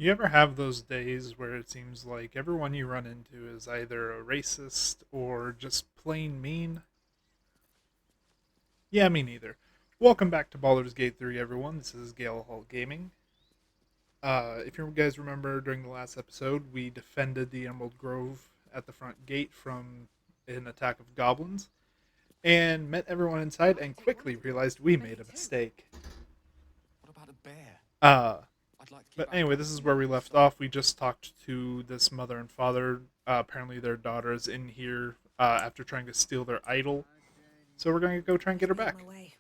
You ever have those days where it seems like everyone you run into is either a racist or just plain mean? Yeah, me neither. Welcome back to Baldur's Gate 3, everyone. This is Gale Hall Gaming. If you guys remember, during the last episode, we defended the Emerald Grove at the front gate from an attack of goblins, and met everyone inside and quickly realized we made a mistake. What about a bear? Uh, I'd like to keep But our anyway, this company is where we on the left side. off. We just talked to this mother and father. Apparently, their daughter is in here after trying to steal their idol. So we're going to go try and get her Be on my back. way.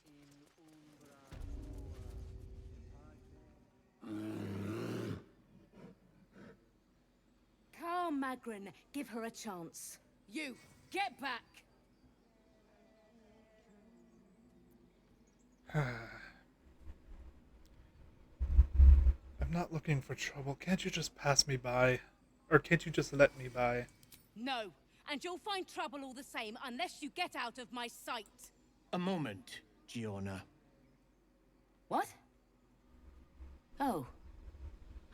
Calm, Magrin. Give her a chance. You, get back! I'm not looking for trouble. Can't you just pass me by? Or can't you just let me by? No, and you'll find trouble all the same unless you get out of my sight. A moment, Giorna. What? Oh.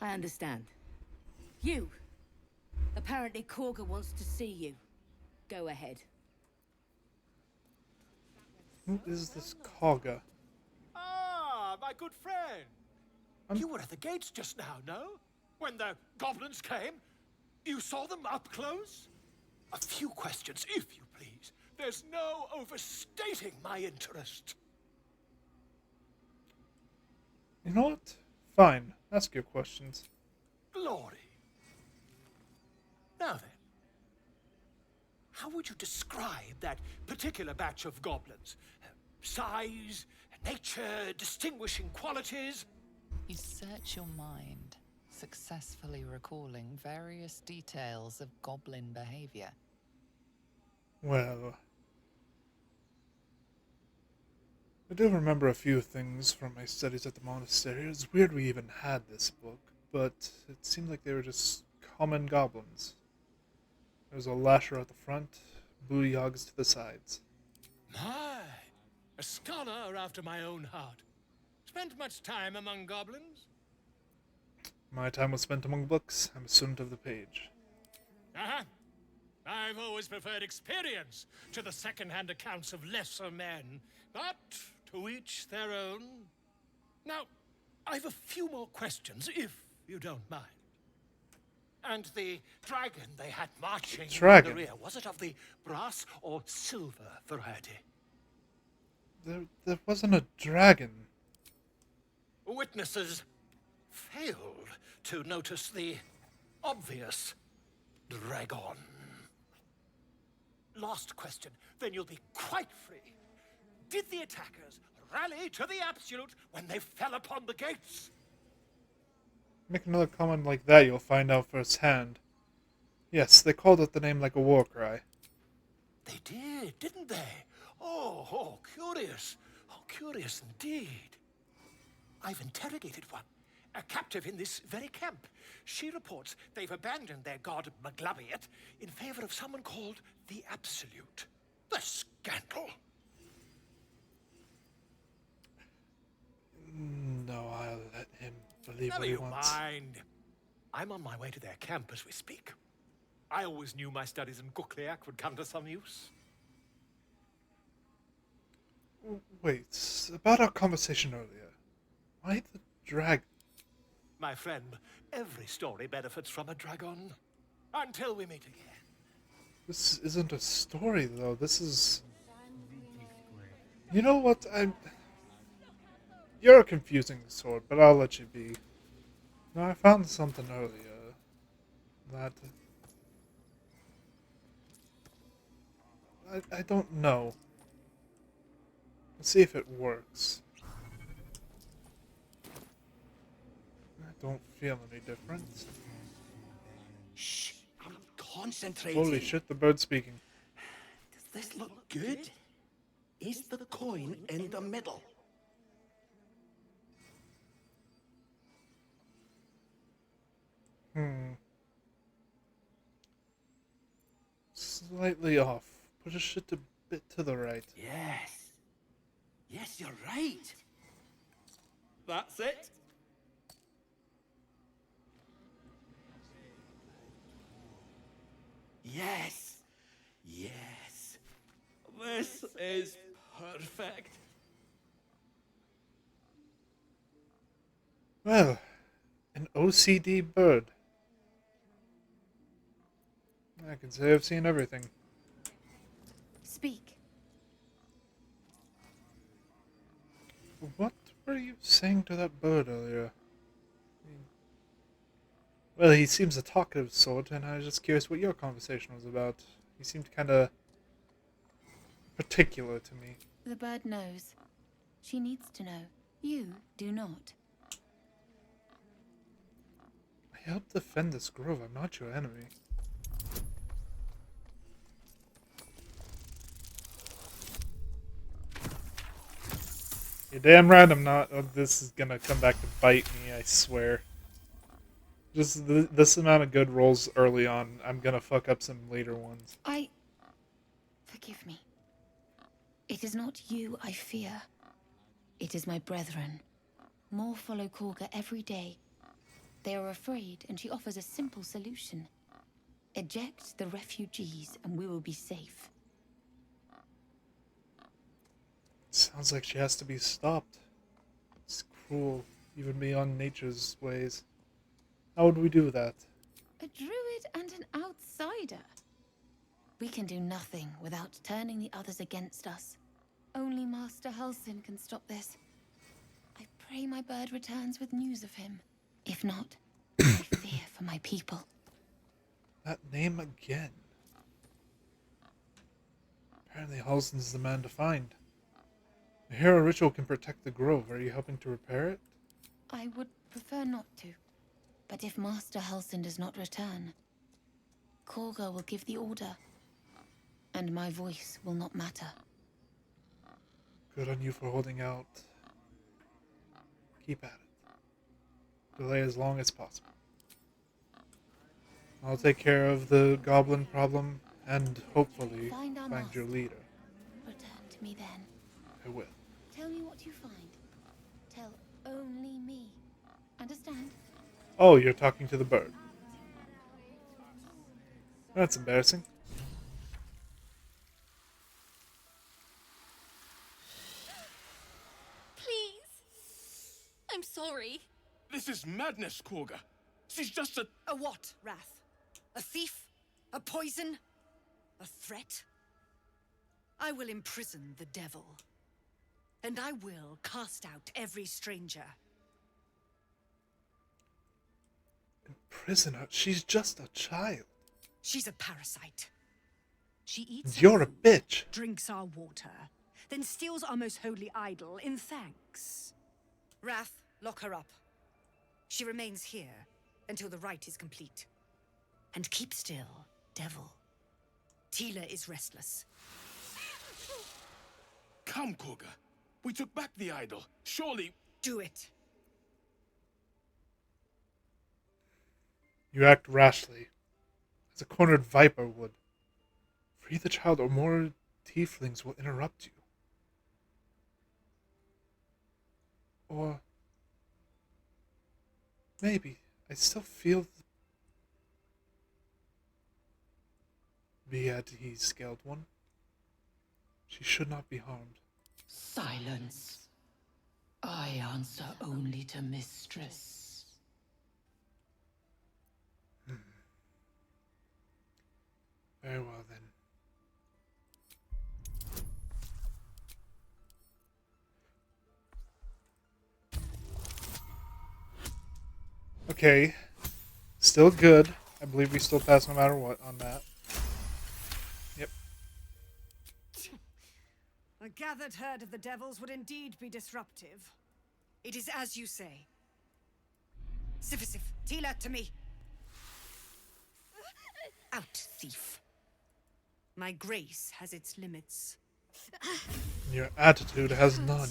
I understand. You. Apparently Korga wants to see you. Go ahead. Who is this Kaga? Ah, my good friend. You were at the gates just now, no? When the goblins came? You saw them up close? A few questions, if you please. There's no overstating my interest. You know what? Fine. Ask your questions. Glory. Now then, how would you describe that particular batch of goblins? Size, nature, distinguishing qualities? You search your mind, successfully recalling various details of goblin behavior. Well, I do remember a few things from my studies at the monastery. It's weird we even had this book, but it seemed like they were just common goblins. There was a lasher at the front, booty hogs to the sides. My, a scholar after my own heart. Spent much time among goblins? My time was spent among books. I'm a student of the page. Uh-huh. I've always preferred experience to the second-hand accounts of lesser men, but to each their own. Now, I've a few more questions, if you don't mind. And the dragon they had marching in Dragon? the rear, was it of the brass or silver variety? There wasn't a dragon. Witnesses failed to notice the obvious dragon. Last question, then you'll be quite free. Did the attackers rally to the absolute when they fell upon the gates? Make another comment like that, you'll find out firsthand. Yes, they called out the name like a war cry. They did, didn't they? Oh, curious. Oh, curious indeed. I've interrogated one, a captive in this very camp. She reports they've abandoned their god Maglabiet in favor of someone called the Absolute. The scandal! No, I'll let him believe Never what he you wants. mind. I'm on my way to their camp as we speak. I always knew my studies in Gukliak would come to some use. Wait, about our conversation earlier. Why the dragon? My friend, every story benefits from a dragon. Until we meet again. This isn't a story, though. This is... You know what? You're a confusing sort, but I'll let you be. No, I found something earlier. That... I don't know. Let's see if it works. I don't feel any different. Shh, I'm concentrating. Holy shit, the bird's speaking. Does this look good? Is the coin in the middle? Slightly off. Push a shit a bit to the right. Yes. Yes, you're right. That's it. Yes. Yes. This is perfect. Well, an OCD bird. I can say I've seen everything. Speak. What were you saying to that bird earlier? Well, he seems a talkative sort, and I was just curious what your conversation was about. He seemed kind of particular to me. The bird knows. She needs to know. You do not. I helped defend this grove. I'm not your enemy. You're damn right I'm not. Oh, this is gonna come back to bite me, I swear. Just this amount of good rolls early on, I'm gonna fuck up some later ones. Forgive me. It is not you I fear. It is my brethren. More follow Korga every day. They are afraid, and she offers a simple solution. Eject the refugees, and we will be safe. Sounds like she has to be stopped. It's cruel, even beyond nature's ways. How would we do that? A druid and an outsider. We can do nothing without turning the others against us. Only Master Halsin can stop this. I pray my bird returns with news of him. If not, I fear for my people. That name again. Apparently Halsin's the man to find. A hero ritual can protect the grove. Are you helping to repair it? I would prefer not to. But if Master Halsin does not return, Korga will give the order. And my voice will not matter. Good on you for holding out. Keep at it. Delay as long as possible. I'll take care of the goblin problem and hopefully Find our find your master. leader. Return to me then. I will. Tell me what you find. Tell only me. Understand? Oh, you're talking to the bird. That's embarrassing. Please. I'm sorry. This is madness, Korga. She's just a... A what, Wrath? A thief? A poison? A threat? I will imprison the devil. And I will cast out every stranger. Imprison her? She's just a child. She's a parasite. She eats And you're our a food, bitch. drinks our water, then steals our most holy idol in thanks. Wrath, lock her up. She remains here until the rite is complete. And keep still, devil. Tila is restless. Come, Korga. We took back the idol. Surely... Do it. You act rashly, as a cornered viper would. Free the child, or more tieflings will interrupt you. Or maybe I still feel the scaled one. She should not be harmed. Silence. I answer only to mistress. Very well then. Okay. Still good. I believe we still pass no matter what on that. Yep. A gathered herd of the devils would indeed be disruptive. It is as you say. Sifisif, Tila, to me. Out, thief. My grace has its limits. Your attitude has none.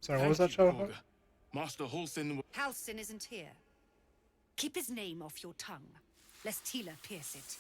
Sorry, what was that, Thank you, Shadowheart? Korga. Master Halsin... Halsin isn't here. Keep his name off your tongue, lest Tila pierce it.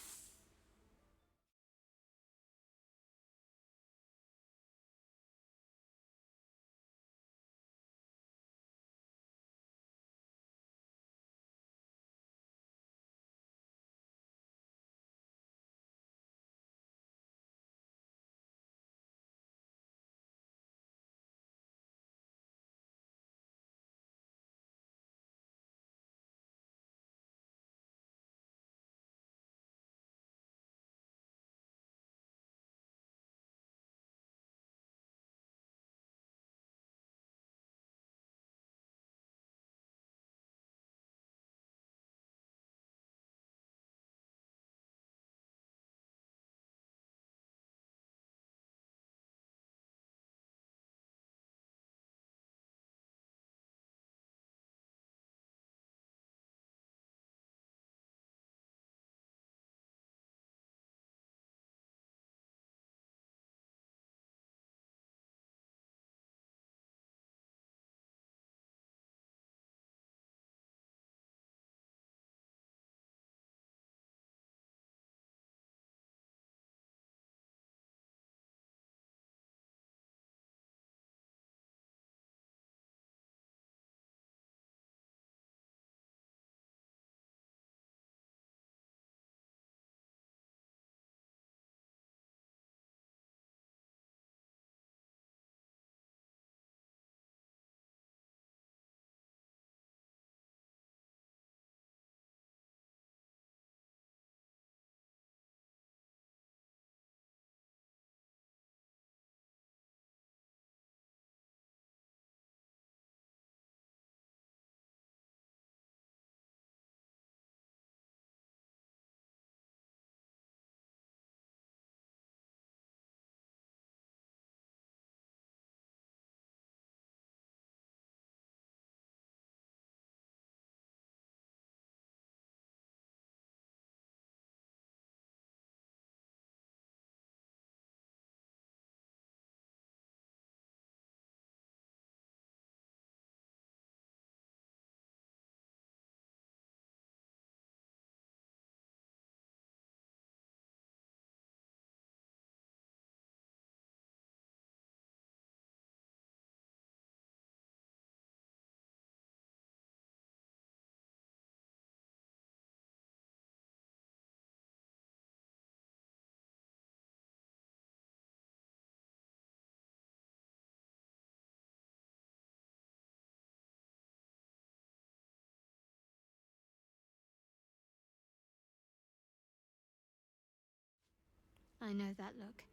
I know that look.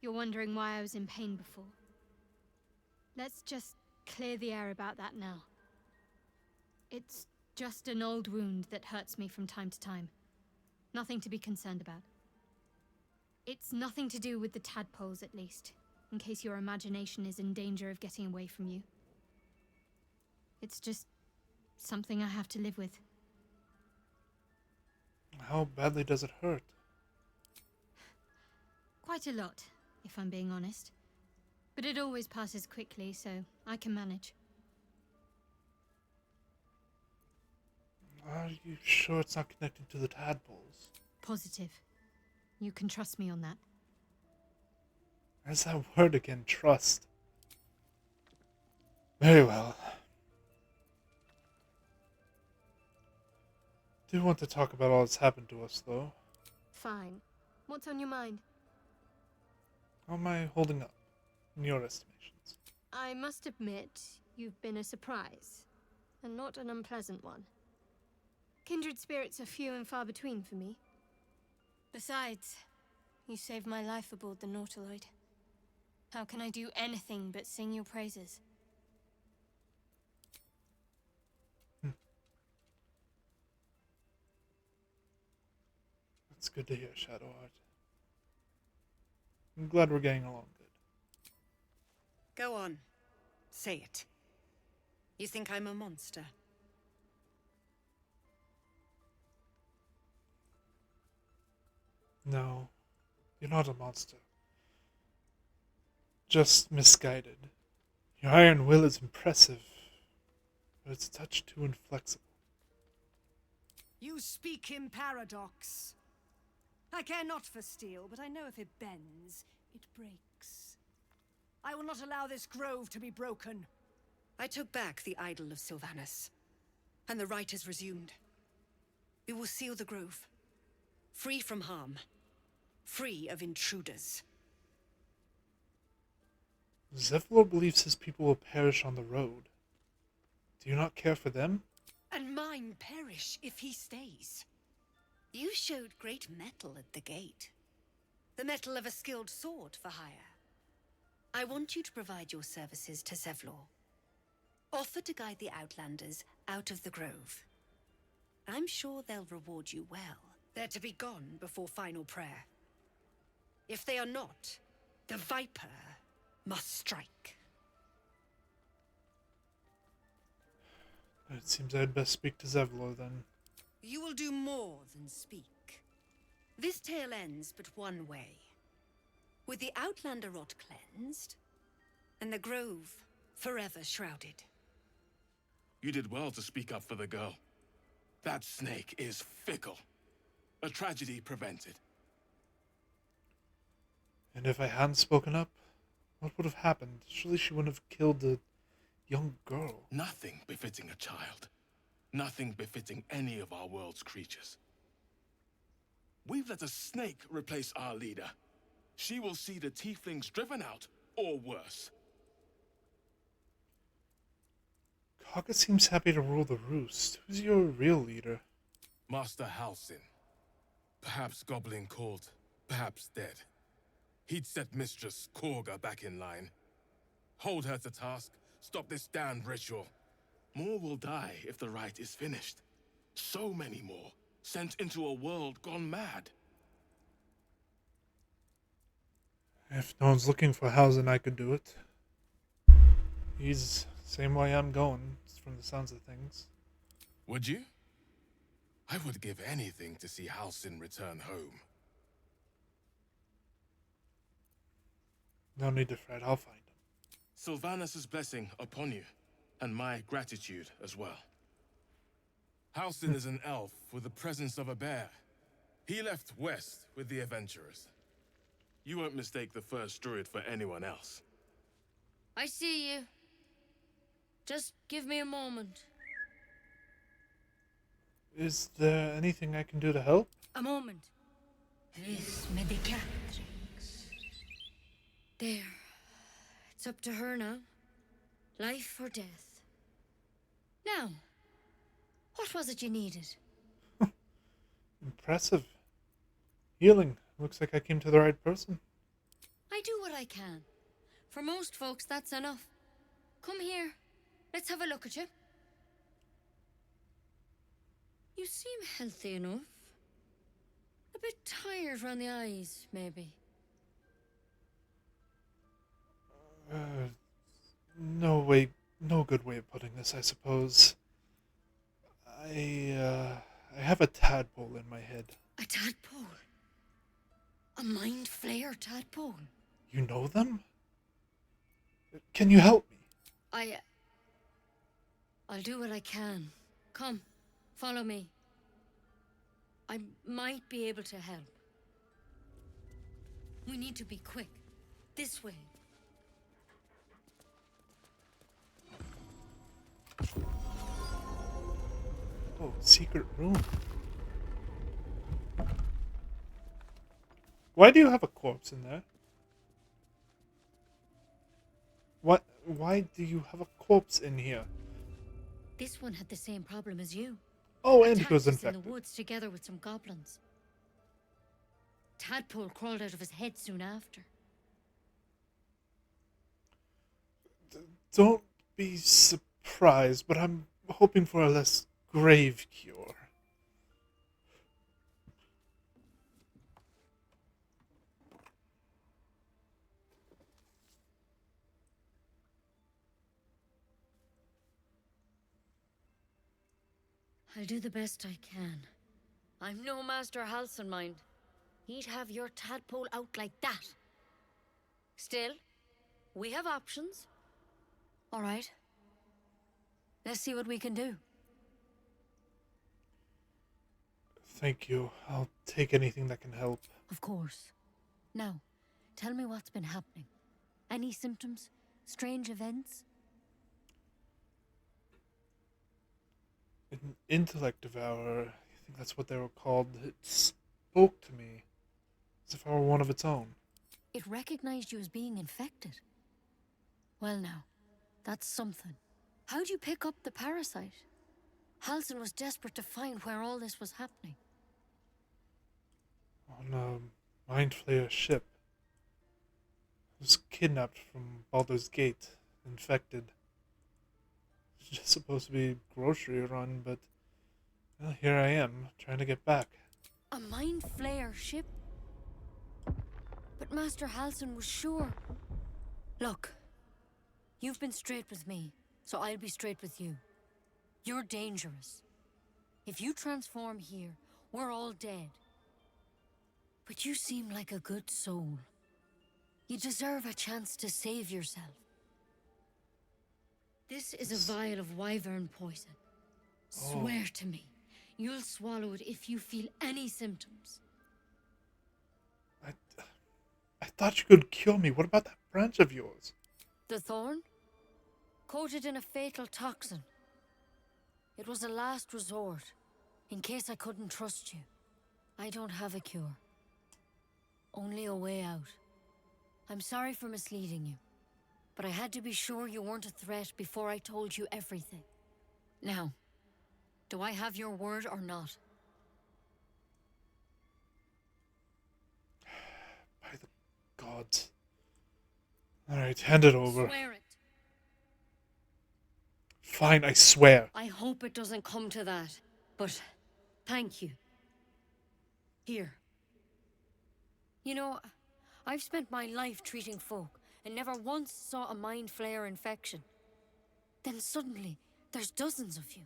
You're wondering why I was in pain before. Let's just clear the air about that now. It's just an old wound that hurts me from time to time. Nothing to be concerned about. It's nothing to do with the tadpoles, at least, in case your imagination is in danger of getting away from you. It's just something I have to live with. How badly does it hurt? Quite a lot, if I'm being honest. But it always passes quickly, so I can manage. Are you sure it's not connected to the tadpoles? Positive. You can trust me on that. There's that word again, trust. Very well. Do want to talk about all that's happened to us, though. Fine. What's on your mind? How am I holding up, in your estimations? I must admit, you've been a surprise, and not an unpleasant one. Kindred spirits are few and far between for me. Besides, you saved my life aboard the Nautiloid. How can I do anything but sing your praises? That's good to hear, Shadowheart. I'm glad we're getting along good. Go on. Say it. You think I'm a monster? No, you're not a monster. Just misguided. Your iron will is impressive, but it's a touch too inflexible. You speak in paradox. I care not for steel, but I know if it bends, it breaks. I will not allow this grove to be broken. I took back the idol of Sylvanas, and the rite has resumed. We will seal the grove, free from harm, free of intruders. Zevlor believes his people will perish on the road. Do you not care for them? And mine perish if he stays. You showed great mettle at the gate. The mettle of a skilled sword for hire. I want you to provide your services to Zevlor. Offer to guide the Outlanders out of the grove. I'm sure they'll reward you well. They're to be gone before final prayer. If they are not, the Viper must strike. It seems I'd best speak to Zevlor then. You will do more than speak. This tale ends but one way. With the Outlander rot cleansed, and the grove forever shrouded. You did well to speak up for the girl. That snake is fickle. A tragedy prevented. And if I hadn't spoken up, what would have happened? Surely she wouldn't have killed the young girl. Nothing befitting a child. Nothing befitting any of our world's creatures. We've let a snake replace our leader. She will see the tieflings driven out, or worse. Kaka seems happy to rule the roost. Who's your real leader? Master Halsin. Perhaps goblin called, perhaps dead. He'd set Mistress Korga back in line. Hold her to task, stop this damned ritual. More will die if the rite is finished. So many more, sent into a world gone mad. If no one's looking for Halsin, I could do it. He's same way I'm going, from the sounds of things. Would you? I would give anything to see Halsin return home. No need to fret, I'll find him. Sylvanas' blessing upon you, and my gratitude as well. Halsin is an elf with the presence of a bear. He left west with the adventurers. You won't mistake the first druid for anyone else. I see you. Just give me a moment. Is there anything I can do to help? A moment. This medicatrix. There. It's up to her now. Life or death. Now, what was it you needed? Impressive. Healing. Looks like I came to the right person. I do what I can. For most folks, that's enough. Come here. Let's have a look at you. You seem healthy enough. A bit tired around the eyes, maybe. No good way of putting this, I suppose. I have a tadpole in my head. A tadpole? A mind flayer tadpole? You know them? Can you help me? I'll do what I can. Come, follow me. I might be able to help. We need to be quick. This way. Oh, secret room. Why do you have a corpse in there? What? Why do you have a corpse in here? This one had the same problem as you. Oh, and he was Attacked us infected. in the woods together with some goblins. Tadpole crawled out of his head soon after. Don't be surprised, but I'm hoping for a less grave cure. I'll do the best I can. I'm no Master Halsin, mind. He'd have your tadpole out like that. Still, we have options. All right. Let's see what we can do. Thank you. I'll take anything that can help. Of course. Now, tell me what's been happening. Any symptoms? Strange events? An intellect devourer, I think that's what they were called. It spoke to me as if I were one of its own. It recognized you as being infected. Well now, that's something. How'd you pick up the parasite? Halsin was desperate to find where all this was happening. On a mind flayer ship. I was kidnapped from Baldur's Gate, infected. It's just supposed to be grocery run, but well, here I am, trying to get back. A mind flayer ship? But Master Halsin was sure. Look, you've been straight with me, so I'll be straight with you. You're dangerous. If you transform here, we're all dead. But you seem like a good soul. You deserve a chance to save yourself. This is a vial of wyvern poison. Swear to me, you'll swallow it if you feel any symptoms. I thought you could cure me. What about that branch of yours? The thorn? Coated in a fatal toxin. It was a last resort, in case I couldn't trust you. I don't have a cure. Only a way out. I'm sorry for misleading you, but I had to be sure you weren't a threat before I told you everything. Now, do I have your word or not? By the gods. Alright, hand it over. Swear it. Fine, I swear. I hope it doesn't come to that, but thank you. Here. You know, I've spent my life treating folk and never once saw a mind flayer infection. Then suddenly, there's dozens of you.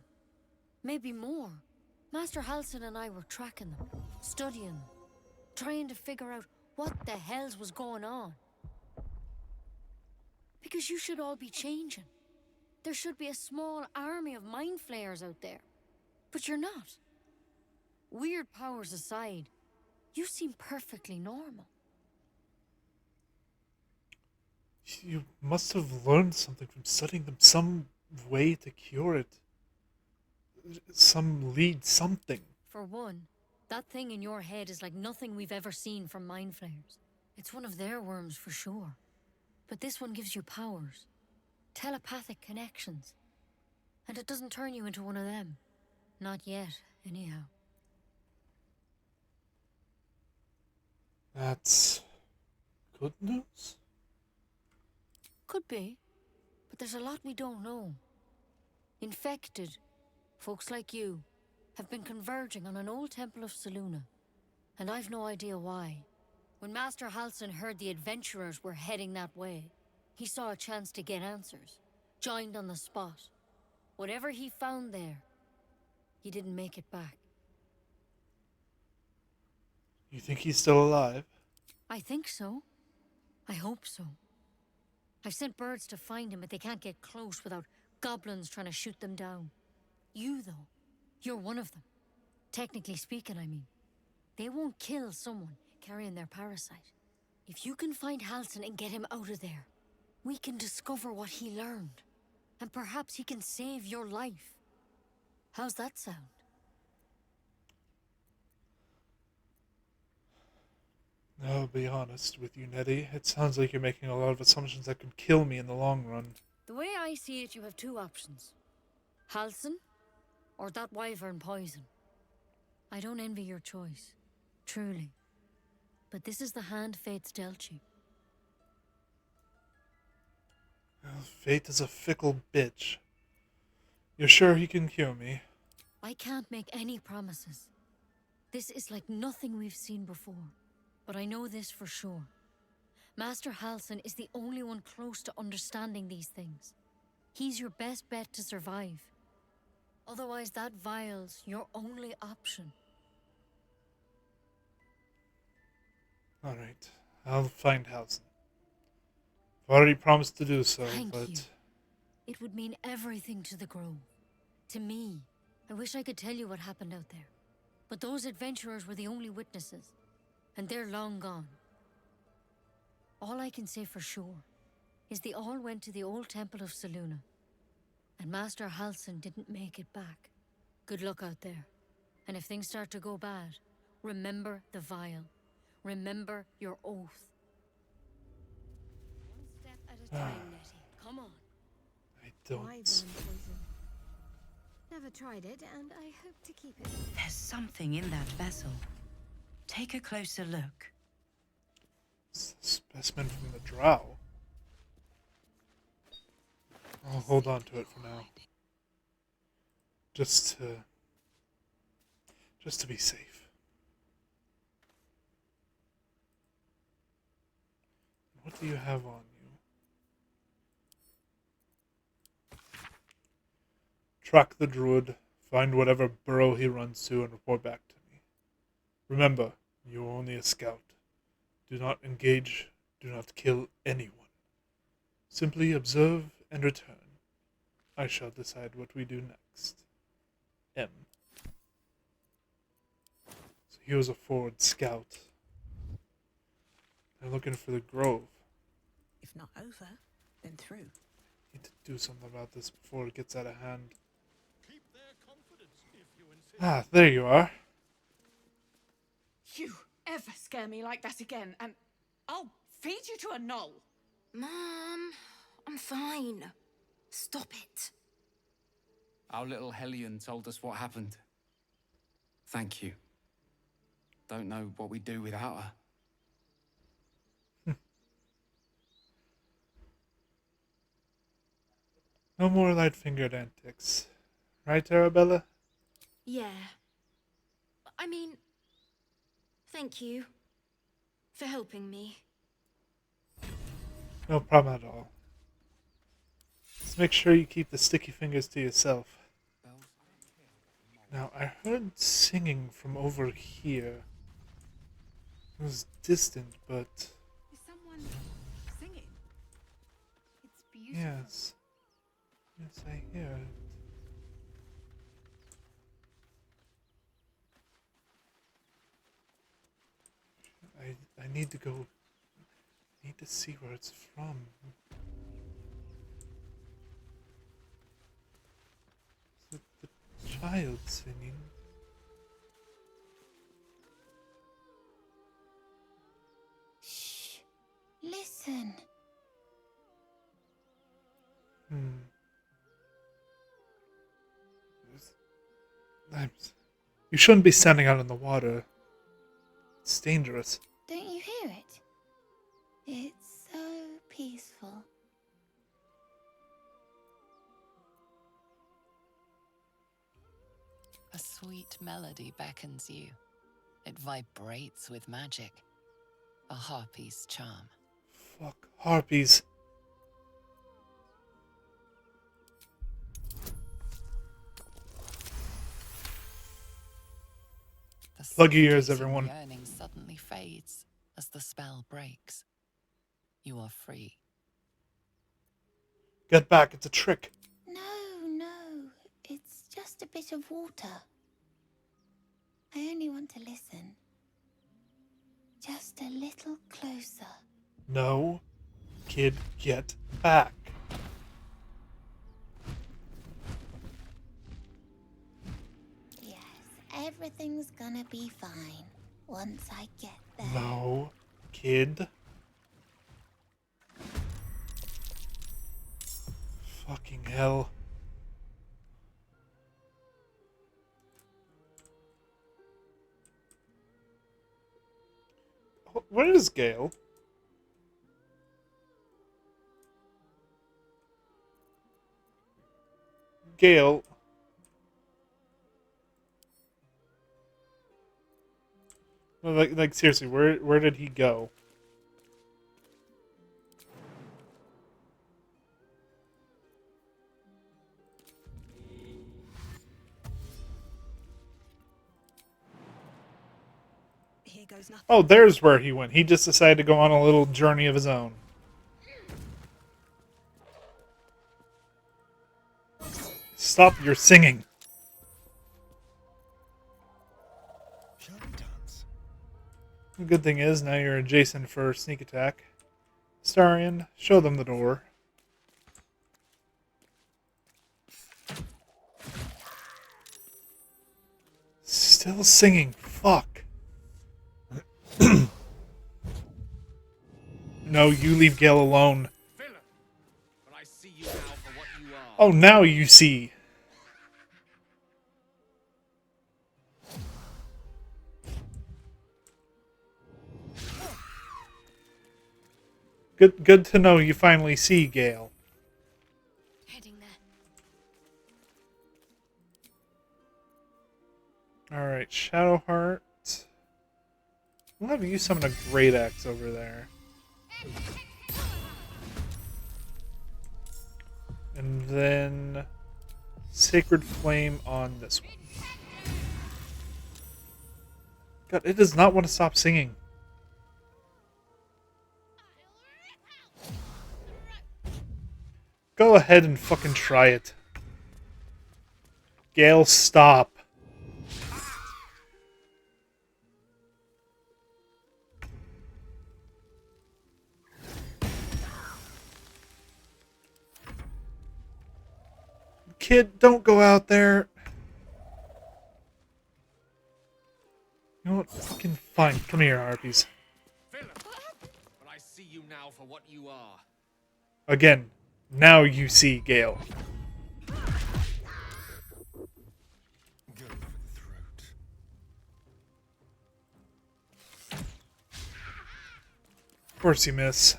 Maybe more. Master Halsin and I were tracking them, studying them, trying to figure out what the hells was going on. Because you should all be changing. There should be a small army of mind flayers out there. But you're not. Weird powers aside, you seem perfectly normal. You must have learned something from studying them. Some way to cure it. Some lead, something. For one, that thing in your head is like nothing we've ever seen from mind flayers. It's one of their worms for sure. But this one gives you powers. Telepathic connections. And it doesn't turn you into one of them. Not yet, anyhow. That's good news? Could be, but there's a lot we don't know. Infected, folks like you, have been converging on an old temple of Selûne, and I've no idea why. When Master Halsin heard the adventurers were heading that way, he saw a chance to get answers, joined on the spot. Whatever he found there, he didn't make it back. You think he's still alive? I think so. I hope so. I've sent birds to find him, but they can't get close without goblins trying to shoot them down. You, though, you're one of them. Technically speaking, I mean. They won't kill someone carrying their parasite. If you can find Halsin and get him out of there, we can discover what he learned. And perhaps he can save your life. How's that sound? I'll be honest with you, Nettie. It sounds like you're making a lot of assumptions that could kill me in the long run. The way I see it, you have two options. Halsin, or that wyvern poison. I don't envy your choice, truly. But this is the hand fate's dealt you. Well, fate is a fickle bitch. You're sure he can cure me? I can't make any promises. This is like nothing we've seen before. But I know this for sure. Master Halsin is the only one close to understanding these things. He's your best bet to survive. Otherwise, that vial's your only option. Alright, I'll find Halsin. I've already promised to do so, Thank but... you. It would mean everything to the Grove. To me. I wish I could tell you what happened out there. But those adventurers were the only witnesses. And they're long gone. All I can say for sure is they all went to the old temple of Selûne. And Master Halsin didn't make it back. Good luck out there. And if things start to go bad, remember the vial. Remember your oath. One step at a time, Nettie. Come on. I don't... Wyvern poison. Never tried it, and I hope to keep it. There's something in that vessel. Take a closer look. It's a specimen from the drow. I'll hold on to it for now. Just to be safe. What do you have on you? Track the druid, find whatever burrow he runs to, and report back to me. Remember, you are only a scout. Do not engage, do not kill anyone. Simply observe and return. I shall decide what we do next. M. So he was a forward scout. They're looking for the grove. If not over, then through. Need to do something about this before it gets out of hand. Keep their confidence if you insist. Ah, there you are. You ever scare me like that again, and I'll feed you to a knoll. Mom, I'm fine. Stop it. Our little Hellion told us what happened. Thank you. Don't know what we'd do without her. No more light-fingered antics. Right, Arabella? Yeah. I mean, thank you for helping me. No problem at all. Just make sure you keep the sticky fingers to yourself. Now, I heard singing from over here. It was distant, but... Is someone singing? It's beautiful. Yes. Yes, I hear it. I need to go... I need to see where it's from. Is it the child singing? Shh. Listen. You shouldn't be standing out in the water. It's dangerous. Don't you hear A sweet melody beckons you. It vibrates with magic. A harpy's charm. Fuck harpies. Plug your ears, everyone. Yearning suddenly fades as the spell breaks. You are free. Get back, it's a trick. No, it's just a bit of water. I only want to listen. Just a little closer. No, kid, get back. Yes, everything's gonna be fine once I get there. No, kid. Fucking hell. Where is Gale? Gale. Like seriously, where did he go? Here goes nothing. Oh, there's where he went. He just decided to go on a little journey of his own. Stop your singing. The good thing is, now you're adjacent for sneak attack. Starion, show them the door. Still singing. Fuck. No, you leave Gale alone. Oh, now you see. Good to know you finally see, Gale. Heading there. Alright, Shadowheart. We'll have you summon a Great Axe over there. And then Sacred Flame on this one. God, it does not want to stop singing. Go ahead and fucking try it. Gale, stop. Kid, don't go out there. You know what? Fucking fine. Come here, Harpies. But I see you now for what you are. Again, now you see Gale. Of course you miss.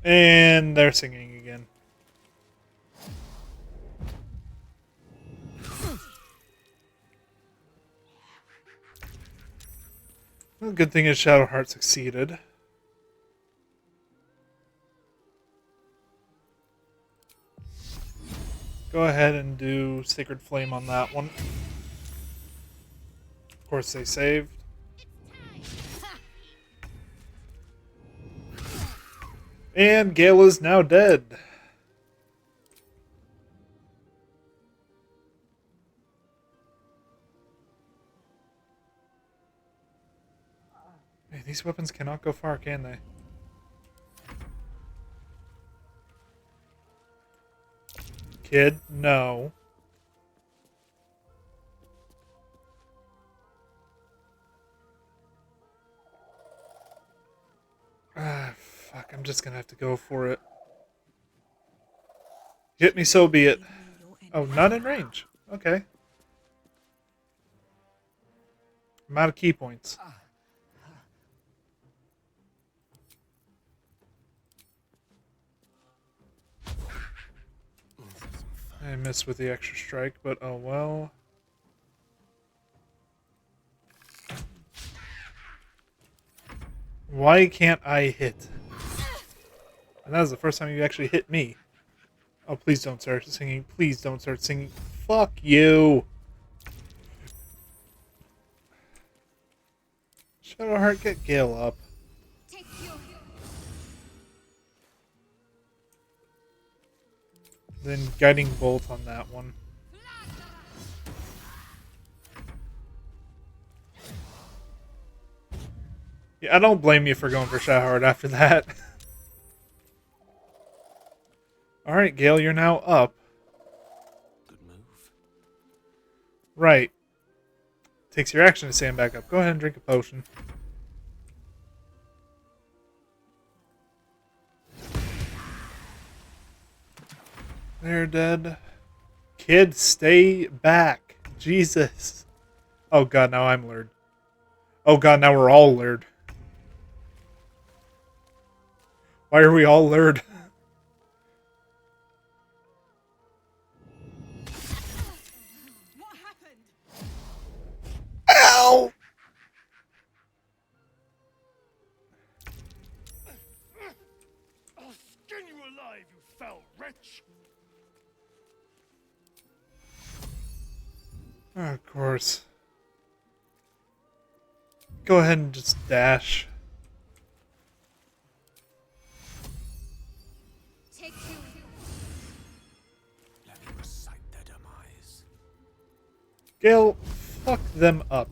And they're singing again. Well, the good thing is Shadowheart succeeded. Go ahead and do Sacred Flame on that one. Of course they saved. And Gale is now dead. Hey, these weapons cannot go far, can they? Kid, no. Ah, fuck, I'm just gonna have to go for it. Hit me, so be it. Oh, not in range. Okay. I'm out of key points. I missed with the extra strike, but oh well. Why can't I hit? And that was the first time you actually hit me. Oh, please don't start singing. Please don't start singing. Fuck you. Shadowheart, get Gale up. Then Guiding Bolt on that one. Yeah, I don't blame you for going for Shadowheart after that. Alright, Gale, you're now up. Good move. Right. Takes your action to stand back up. Go ahead and drink a potion. They're dead. Kid, stay back. Jesus. Oh god, now I'm lured. Oh god, now we're all lured. Why are we all lured? What happened? Ow! I'll skin you alive, you foul wretch! Of course. Go ahead and just dash. Let me recite their demise. Gale, fuck them up.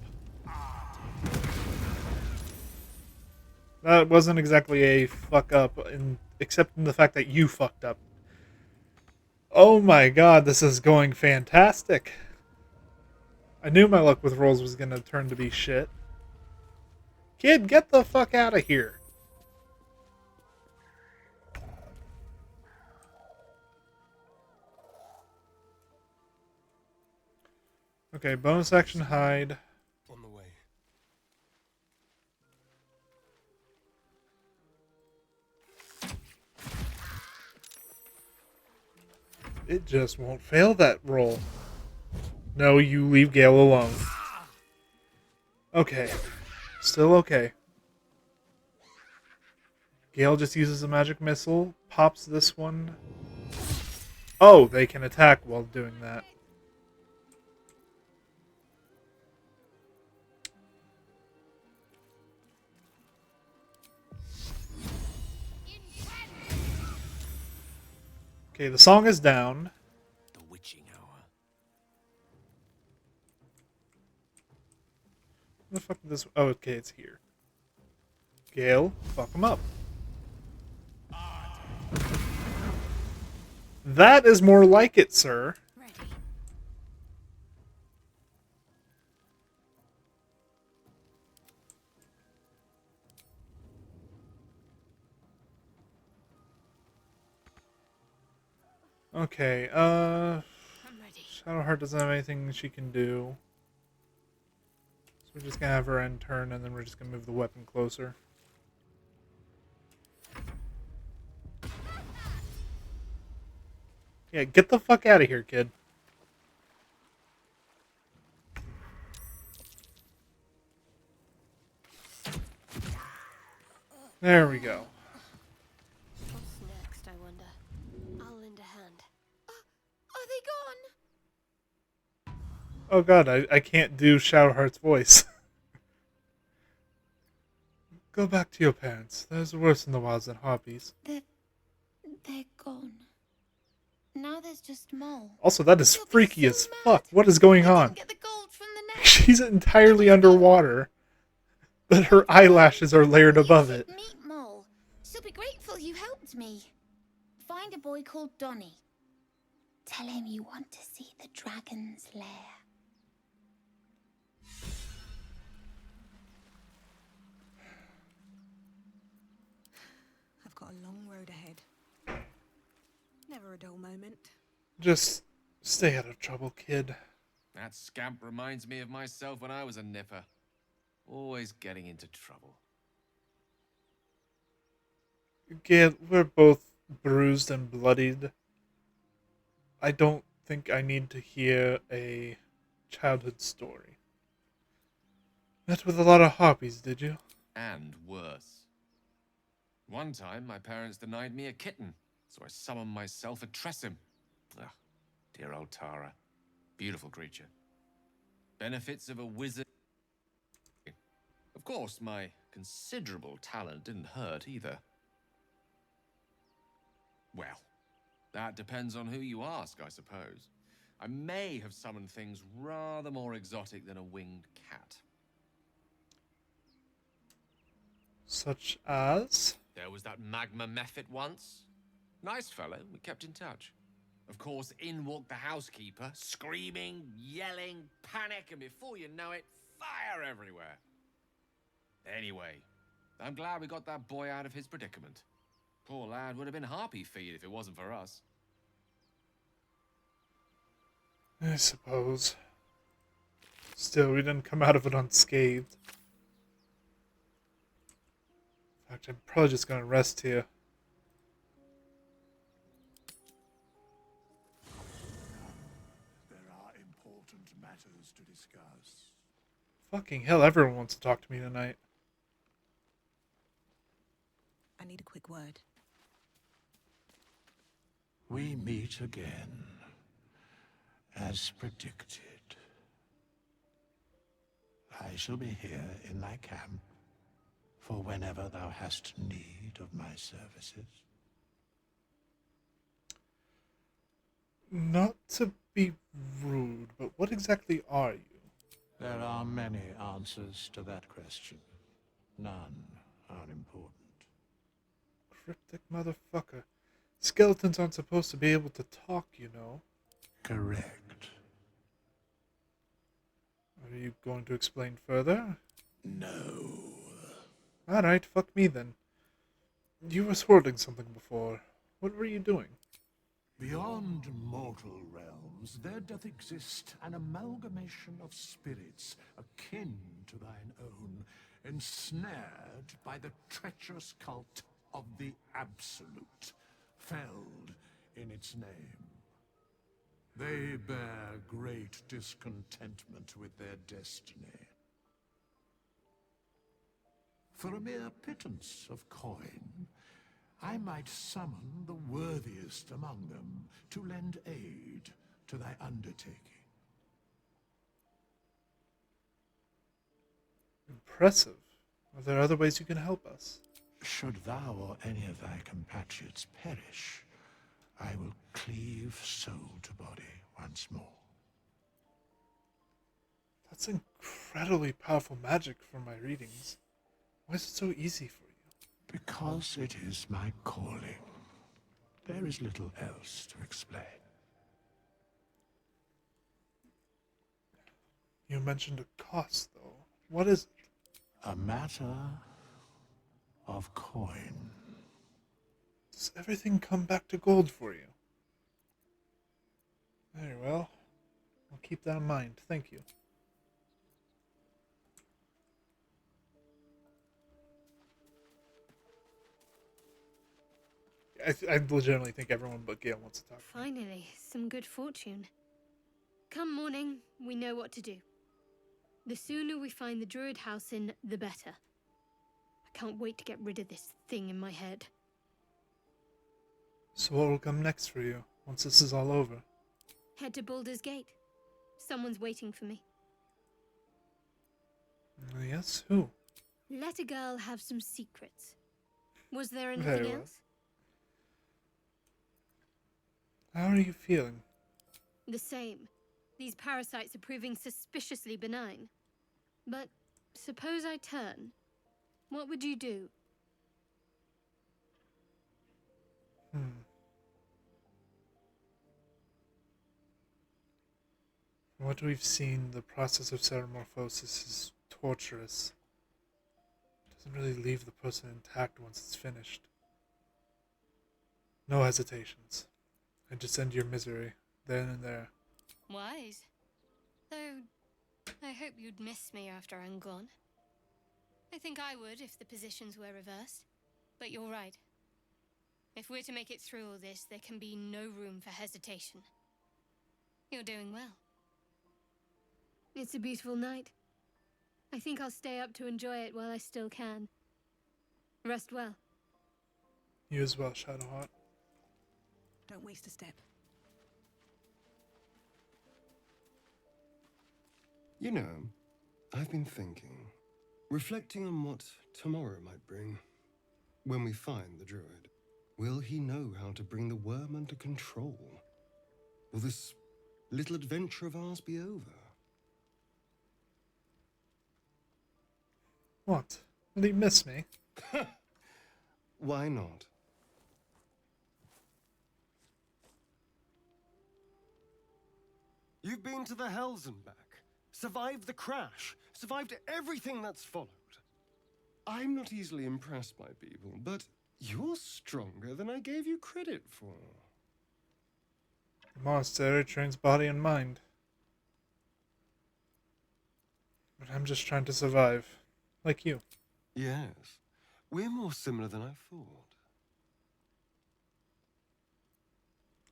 That wasn't exactly a fuck up, except in the fact that you fucked up. Oh my god, this is going fantastic. I knew my luck with rolls was going to turn to be shit. Kid, get the fuck out of here. Okay, bonus action hide. On the way. It just won't fail that roll. No, you leave Gale alone. Okay. Still okay. Gale just uses a magic missile, pops this one. Oh, they can attack while doing that. Okay, the song is down. The witching hour. Where the fuck is this? Oh, okay, it's here. Gale, fuck him up. That is more like it, sir. Ready. Okay, I'm ready. Shadowheart doesn't have anything she can do. So we're just gonna have her end turn, and then we're just gonna move the weapon closer. Yeah, get the fuck out of here, kid. There we go. What's next, I wonder? I'll lend a hand. Are they gone? Oh god, I can't do Shadowheart's voice. Go back to your parents. There's worse in the wilds than harpies. They're gone. Now there's just Mole. Also, that is You'll be freaky so as mad. fuck. What is going I on? didn't get the gold from the net. She's entirely underwater, but her eyelashes are layered above it. Meet Mole. She'll be grateful you helped me. Find a boy called Donny. Tell him you want to see the dragon's lair. I've got a long road ahead. Never a dull moment. Just stay out of trouble, kid. That scamp reminds me of myself when I was a nipper. Always getting into trouble. Gale, we're both bruised and bloodied. I don't think I need to hear a childhood story. Met with a lot of harpies, did you? And worse. One time, my parents denied me a kitten, so I summoned myself a Tressim. Ah, dear old Tara. Beautiful creature. Benefits of a wizard. Of course, my considerable talent didn't hurt either. Well, that depends on who you ask, I suppose. I may have summoned things rather more exotic than a winged cat. Such as? There was that magma mephit once. Nice fellow, we kept in touch. Of course, in walked the housekeeper, screaming, yelling, panic, and before you know it, fire everywhere. Anyway, I'm glad we got that boy out of his predicament. Poor lad would have been Harpy feed if it wasn't for us. I suppose. Still, we didn't come out of it unscathed. In fact, I'm probably just gonna rest here. There are important matters to discuss. Fucking hell, everyone wants to talk to me tonight. I need a quick word. We meet again, as predicted. I shall be here in thy camp for whenever thou hast need of my services. Not to be rude, but what exactly are you? There are many answers to that question. None are important. Cryptic motherfucker. Skeletons aren't supposed to be able to talk, you know. Correct. Are you going to explain further? No. Alright, fuck me then. You were hoarding something before. What were you doing? Beyond mortal realms, there doth exist an amalgamation of spirits akin to thine own, ensnared by the treacherous cult of the Absolute, felled in its name. They bear great discontentment with their destiny. For a mere pittance of coin, I might summon the worthiest among them to lend aid to thy undertaking. Impressive. Are there other ways you can help us? Should thou or any of thy compatriots perish, I will cleave soul to body once more. That's incredibly powerful magic from my readings. Why is it so easy for you? Because it is my calling. There is little else to explain. You mentioned a cost, though. What is it? A matter of coin. Does everything come back to gold for you? Very well. I'll keep that in mind. Thank you. I legitimately think everyone but Gale wants to talk. Finally, some good fortune. Come morning, we know what to do. The sooner we find the druid Halsin, the better. I can't wait to get rid of this thing in my head. So what will come next for you, once this is all over? Head to Baldur's Gate. Someone's waiting for me. Yes, who? Let a girl have some secrets. Was there anything Very well. else? How are you feeling? The same. These parasites are proving suspiciously benign. But suppose I turn. What would you do? From what we've seen, the process of metamorphosis is torturous. It doesn't really leave the person intact once it's finished. No hesitations. I just end your misery, then and there. Wise. Though, I hope you'd miss me after I'm gone. I think I would if the positions were reversed. But you're right. If we're to make it through all this, there can be no room for hesitation. You're doing well. It's a beautiful night. I think I'll stay up to enjoy it while I still can. Rest well. You as well, Shadowheart. Don't waste a step. You know, I've been thinking, reflecting on what tomorrow might bring. When we find the druid, will he know how to bring the worm under control? Will this little adventure of ours be over? What? Did he miss me? Why not? You've been to the Hells and back, survived the crash, survived everything that's followed. I'm not easily impressed by people, but you're stronger than I gave you credit for. The monastery trains body and mind. But I'm just trying to survive. Like you. Yes, we're more similar than I thought.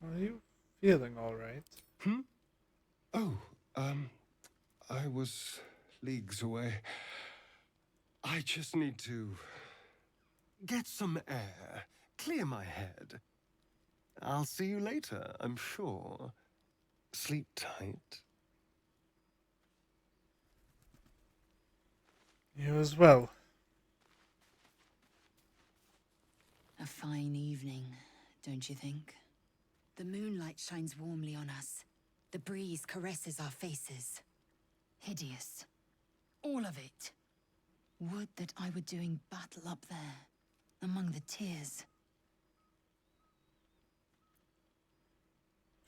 Are you feeling alright? Oh, I was leagues away. I just need to get some air, clear my head. I'll see you later, I'm sure. Sleep tight. You as well. A fine evening, don't you think? The moonlight shines warmly on us. The breeze caresses our faces. Hideous. All of it. Would that I were doing battle up there, among the tears.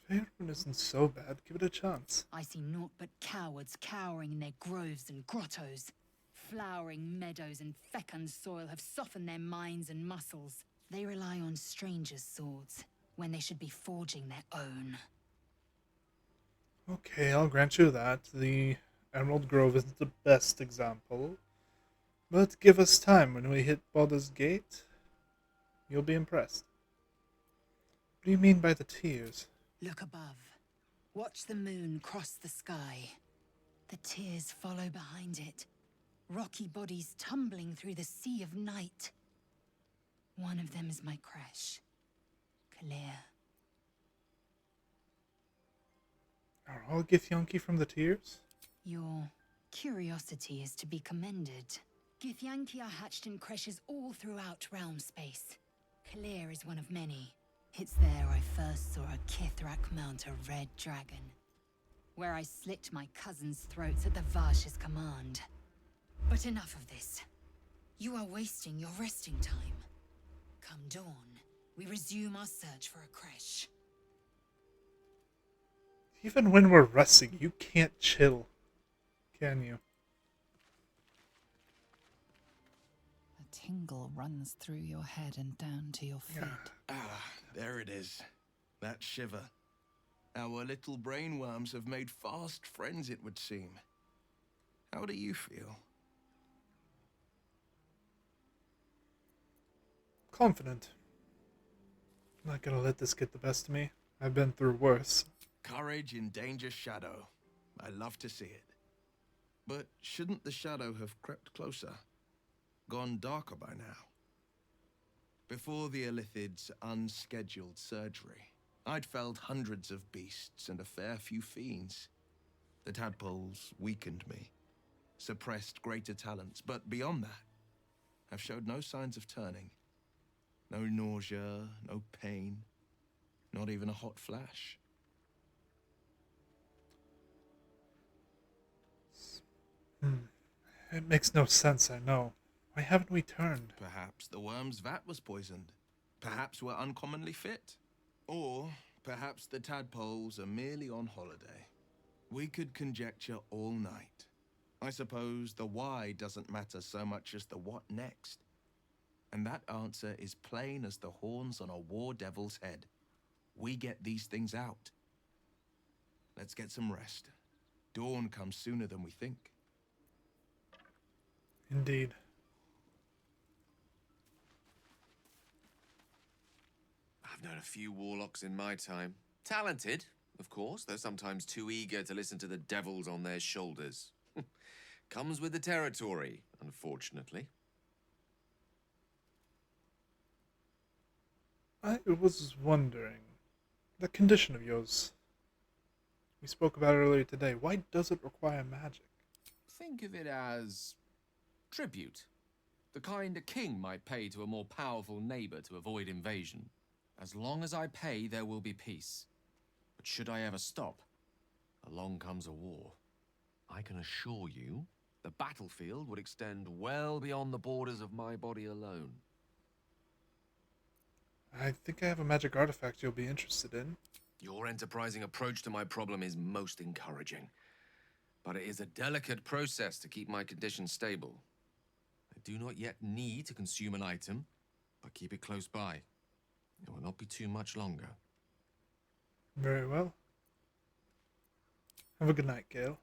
Faerun isn't so bad. Give it a chance. I see naught but cowards cowering in their groves and grottos. Flowering meadows and fecund soil have softened their minds and muscles. They rely on strangers' swords, when they should be forging their own. Okay, I'll grant you that. The Emerald Grove isn't the best example. But give us time. When we hit Baldur's Gate, you'll be impressed. What do you mean by the tears? Look above. Watch the moon cross the sky. The tears follow behind it. Rocky bodies tumbling through the sea of night. One of them is my crash. Clear. Are all Githyanki from the tears? Your curiosity is to be commended. Githyanki are hatched in creches all throughout realm space. Clear is one of many. It's there I first saw a Kithrak mount a red dragon. Where I slit my cousins' throats at the Varsh's command. But enough of this. You are wasting your resting time. Come dawn, we resume our search for a creche. Even when we're resting, you can't chill. Can you? A tingle runs through your head and down to your feet. There it is. That shiver. Our little brainworms have made fast friends, it would seem. How do you feel? Confident. I'm not gonna let this get the best of me. I've been through worse. Courage in danger's shadow. I love to see it. But shouldn't the shadow have crept closer? Gone darker by now? Before the Illithid's unscheduled surgery, I'd felled hundreds of beasts and a fair few fiends. The tadpoles weakened me, suppressed greater talents, but beyond that, I've showed no signs of turning. No nausea, no pain, not even a hot flash. It makes no sense, I know. Why haven't we turned? Perhaps the worm's vat was poisoned. Perhaps we're uncommonly fit. Or perhaps the tadpoles are merely on holiday. We could conjecture all night. I suppose the why doesn't matter so much as the what next. And that answer is plain as the horns on a war devil's head. We get these things out. Let's get some rest. Dawn comes sooner than we think. Indeed. I've known a few warlocks in my time. Talented, of course. They're sometimes too eager to listen to the devils on their shoulders. Comes with the territory, unfortunately. I was wondering, the condition of yours we spoke about earlier today, why does it require magic? Think of it as tribute. The kind a king might pay to a more powerful neighbor to avoid invasion. As long as I pay, there will be peace. But should I ever stop, along comes a war. I can assure you, the battlefield would extend well beyond the borders of my body alone. I think I have a magic artifact you'll be interested in. Your enterprising approach to my problem is most encouraging. But it is a delicate process to keep my condition stable. I do not yet need to consume an item, but keep it close by. It will not be too much longer. Very well. Have a good night, Gale.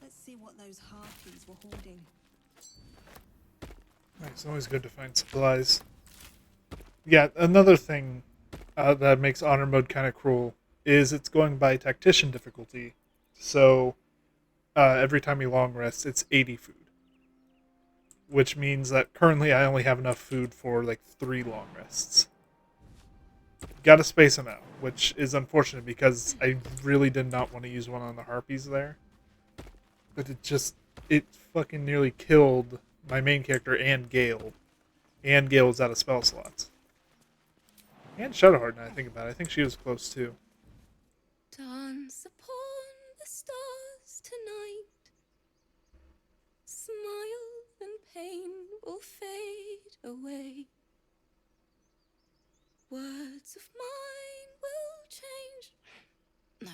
Let's see what those harpies were hoarding. It's always good to find supplies. Yeah, another thing that makes honor mode kind of cruel is it's going by tactician difficulty. So every time you long rest, it's 80 food. Which means that currently I only have enough food for like 3 long rests. Gotta space them out, which is unfortunate because I really did not want to use one on the harpies there. But it fucking nearly killed my main character and Gale. And Gale was out of spell slots. And Shadowheart, now I think about it. I think she was close too. Dance upon the stars tonight. Smile and pain will fade away. Words of mine will change. No.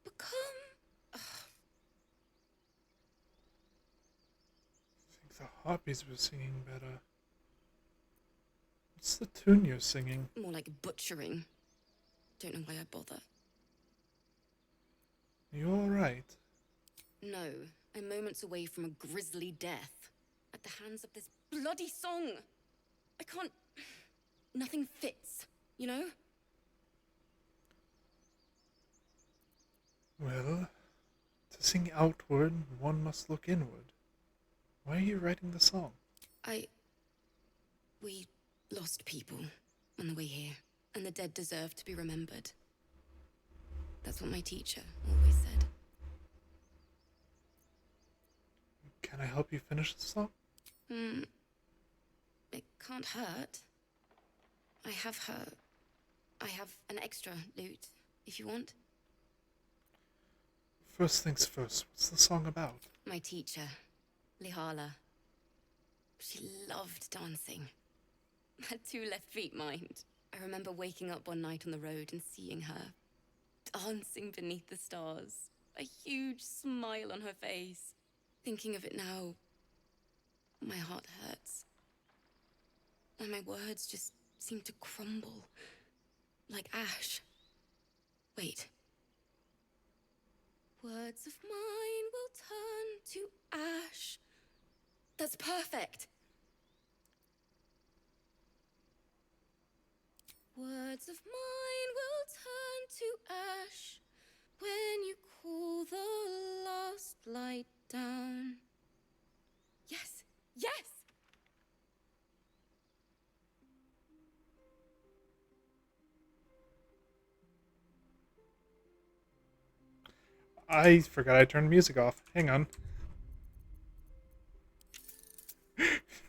Become. I think the harpies were singing better. What's the tune you're singing? More like butchering. Don't know why I bother. You alright? No, I'm moments away from a grisly death. At the hands of this bloody song. I can't... Nothing fits, you know? Well, to sing outward, one must look inward. Why are you writing the song? We lost people on the way here, and the dead deserve to be remembered. That's what my teacher always said. Can I help you finish the song? It can't hurt. I have an extra lute, if you want. First things first, what's the song about? My teacher, Lihala. She loved dancing. Had 2 left feet, mind. I remember waking up one night on the road and seeing her dancing beneath the stars. A huge smile on her face. Thinking of it now, my heart hurts. And my words just seem to crumble. Like ash. Wait. Words of mine will turn to ash. That's perfect. Words of mine will turn to ash when you cool the last light down. Yes! Yes! I forgot I turned music off. Hang on.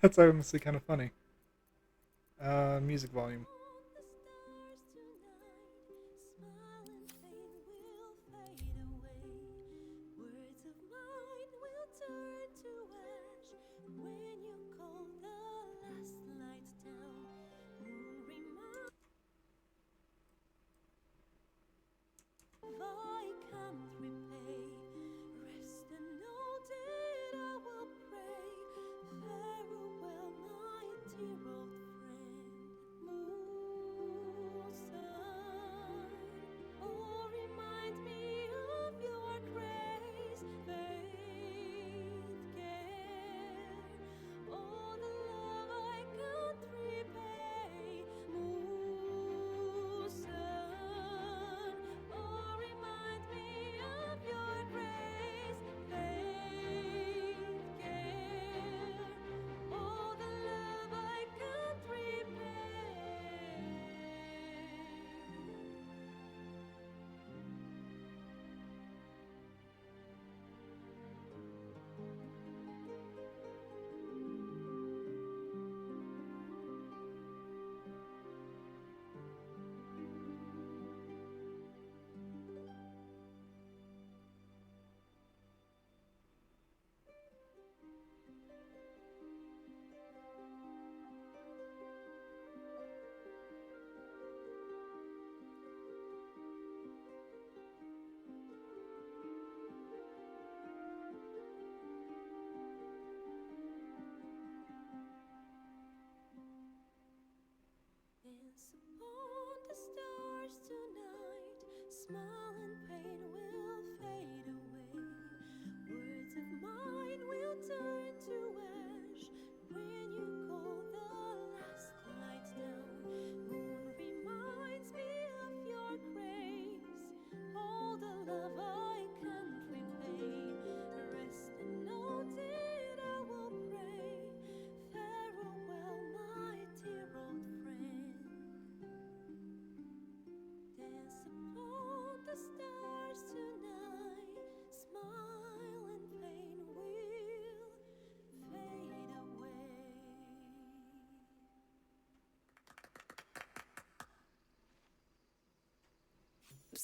That's honestly kind of funny. Music volume.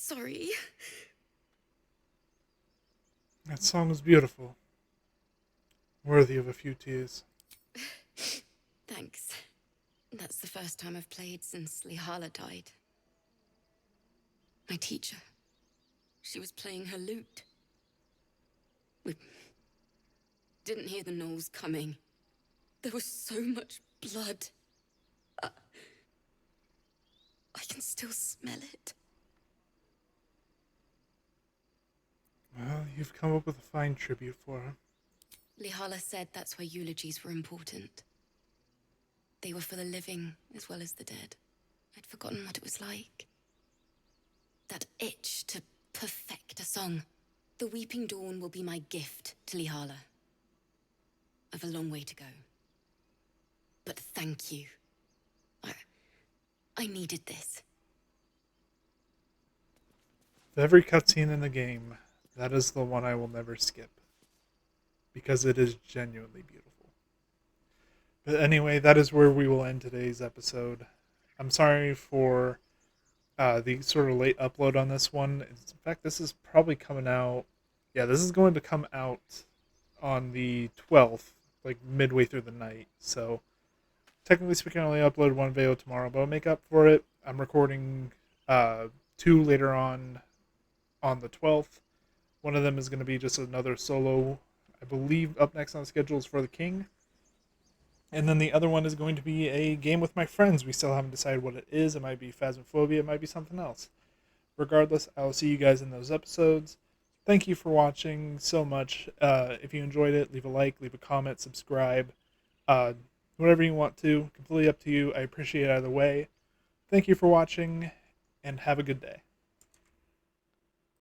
sorry. That song was beautiful. Worthy of a few tears. Thanks. That's the first time I've played since Lihala died. My teacher. She was playing her lute. We didn't hear the gnolls coming. There was so much blood. I can still smell it. Well, you've come up with a fine tribute for her. Lihala said that's why eulogies were important. They were for the living as well as the dead. I'd forgotten what it was like. That itch to perfect a song. The Weeping Dawn will be my gift to Lihala. I've a long way to go. But thank you. I needed this. With every cutscene in the game, that is the one I will never skip. Because it is genuinely beautiful. But anyway, that is where we will end today's episode. I'm sorry for the sort of late upload on this one. In fact, this is probably coming out... Yeah, this is going to come out on the 12th, like midway through the night. So, technically speaking, I only upload one video tomorrow, but I'll make up for it. I'm recording 2 later on the 12th. One of them is going to be just another solo. I believe up next on the schedule is For the King. And then the other one is going to be a game with my friends. We still haven't decided what it is. It might be Phasmophobia. It might be something else. Regardless, I will see you guys in those episodes. Thank you for watching so much. If you enjoyed it, leave a like, leave a comment, subscribe. Whatever you want to. Completely up to you. I appreciate it either way. Thank you for watching, and have a good day.